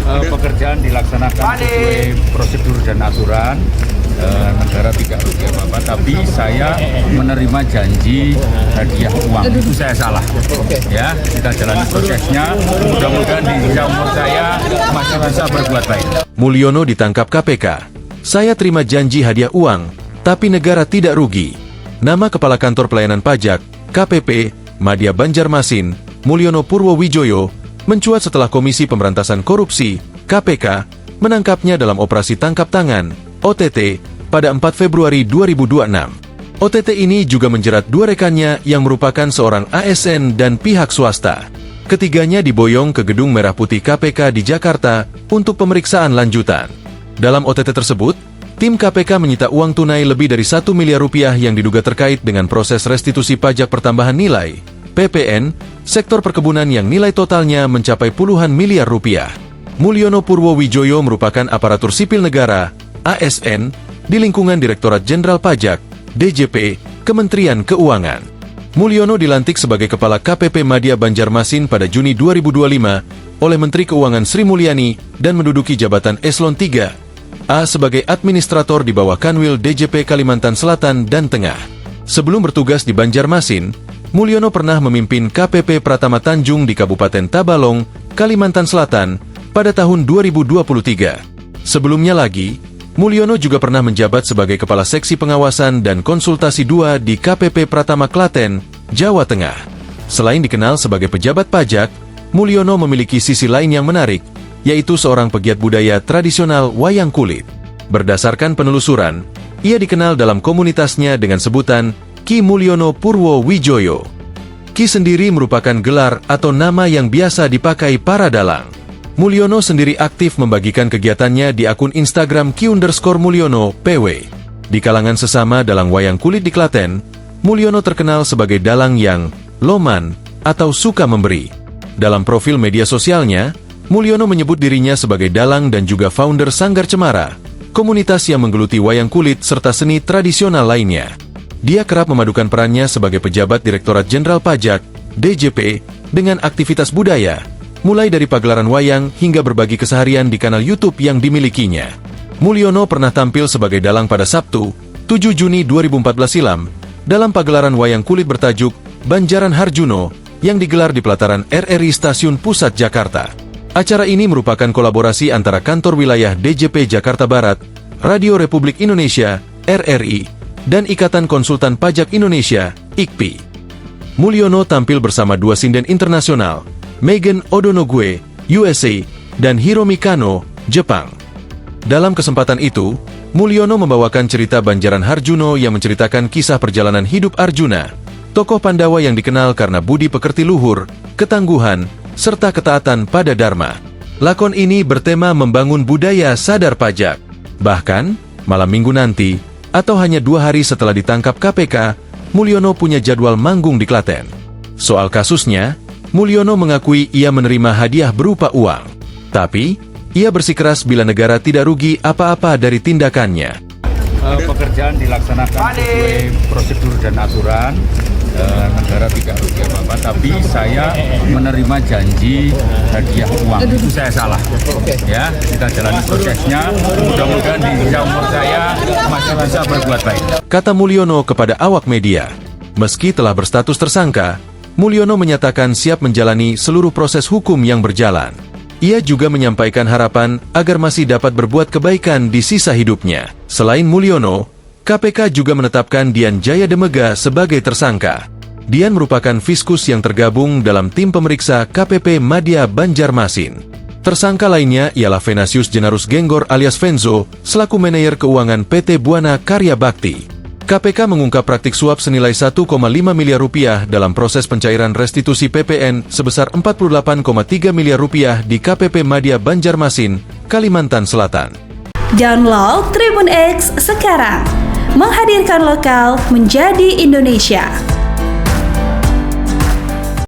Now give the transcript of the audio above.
Pekerjaan dilaksanakan sesuai prosedur dan aturan. Negara tidak rugi apa-apa, tapi saya menerima janji hadiah uang. Itu saya salah. Ya, kita jalani prosesnya. Mudah-mudahan di usia umur saya masih bisa berbuat baik. Mulyono ditangkap KPK. Saya terima janji hadiah uang, tapi negara tidak rugi. Nama Kepala Kantor Pelayanan Pajak, KPP, Madya Banjarmasin, Mulyono Purwowijoyo, mencuat setelah Komisi Pemberantasan Korupsi, KPK, menangkapnya dalam operasi tangkap tangan, OTT, pada 4 Februari 2026. OTT ini juga menjerat dua rekannya yang merupakan seorang ASN dan pihak swasta. Ketiganya diboyong ke Gedung Merah Putih KPK di Jakarta untuk pemeriksaan lanjutan. Dalam OTT tersebut, tim KPK menyita uang tunai lebih dari 1 miliar rupiah yang diduga terkait dengan proses restitusi pajak pertambahan nilai, PPN, sektor perkebunan yang nilai totalnya mencapai puluhan miliar rupiah. Mulyono Purwowijoyo merupakan aparatur sipil negara, ASN, di lingkungan Direktorat Jenderal Pajak, DJP, Kementerian Keuangan. Mulyono dilantik sebagai Kepala KPP Madya Banjarmasin pada Juni 2025 oleh Menteri Keuangan Sri Mulyani dan menduduki jabatan Eselon 3A sebagai administrator di bawah Kanwil DJP Kalimantan Selatan dan Tengah. Sebelum bertugas di Banjarmasin, Mulyono pernah memimpin KPP Pratama Tanjung di Kabupaten Tabalong, Kalimantan Selatan pada tahun 2023. Sebelumnya lagi, Mulyono juga pernah menjabat sebagai Kepala Seksi Pengawasan dan Konsultasi 2 di KPP Pratama Klaten, Jawa Tengah. Selain dikenal sebagai pejabat pajak, Mulyono memiliki sisi lain yang menarik, yaitu seorang pegiat budaya tradisional wayang kulit. Berdasarkan penelusuran, ia dikenal dalam komunitasnya dengan sebutan Ki Mulyono Purwowijoyo. Ki sendiri merupakan gelar atau nama yang biasa dipakai para dalang. Mulyono sendiri aktif membagikan kegiatannya di akun Instagram Ki_Mulyono PW. Di kalangan sesama dalang wayang kulit di Klaten, Mulyono terkenal sebagai dalang yang loman atau suka memberi. Dalam profil media sosialnya, Mulyono menyebut dirinya sebagai dalang dan juga founder Sanggar Cemara, komunitas yang menggeluti wayang kulit serta seni tradisional lainnya. Dia kerap memadukan perannya sebagai pejabat Direktorat Jenderal Pajak, DJP, dengan aktivitas budaya, mulai dari pagelaran wayang hingga berbagi keseharian di kanal YouTube yang dimilikinya. Mulyono pernah tampil sebagai dalang pada Sabtu, 7 Juni 2014 silam, dalam pagelaran wayang kulit bertajuk Banjaran Harjuno yang digelar di pelataran RRI Stasiun Pusat Jakarta. Acara ini merupakan kolaborasi antara Kantor Wilayah DJP Jakarta Barat, Radio Republik Indonesia, RRI, dan Ikatan Konsultan Pajak Indonesia, IKPI. Mulyono tampil bersama dua sinden internasional, Megan Odonogue, USA, dan Hiromi Kano, Jepang. Dalam kesempatan itu, Mulyono membawakan cerita Banjaran Harjuno yang menceritakan kisah perjalanan hidup Arjuna, tokoh Pandawa yang dikenal karena budi pekerti luhur, ketangguhan, serta ketaatan pada Dharma. Lakon ini bertema membangun budaya sadar pajak. Bahkan, malam minggu nanti, atau hanya 2 hari setelah ditangkap KPK, Mulyono punya jadwal manggung di Klaten. Soal kasusnya, Mulyono mengakui ia menerima hadiah berupa uang. Tapi, ia bersikeras bila negara tidak rugi apa-apa dari tindakannya. Pekerjaan dilaksanakan sesuai prosedur dan aturan. Negara tidak rugi apa-apa, tapi saya menerima janji hadiah uang. Itu saya salah. Ya, kita jalani prosesnya. Mudah-mudahan di usia umur saya masih bisa berbuat baik. Kata Mulyono kepada awak media. Meski telah berstatus tersangka, Mulyono menyatakan siap menjalani seluruh proses hukum yang berjalan. Ia juga menyampaikan harapan agar masih dapat berbuat kebaikan di sisa hidupnya. Selain Mulyono, KPK juga menetapkan Dian Jaya Demega sebagai tersangka. Dian merupakan fiskus yang tergabung dalam tim pemeriksa KPP Madya Banjarmasin. Tersangka lainnya ialah Venasius Jenarus Genggor alias Venzo, selaku manajer keuangan PT Buana Karya Bakti. KPK mengungkap praktik suap senilai 1,5 miliar rupiah dalam proses pencairan restitusi PPN sebesar 48,3 miliar rupiah di KPP Madya Banjarmasin, Kalimantan Selatan. Download Tribun X sekarang, menghadirkan lokal menjadi Indonesia.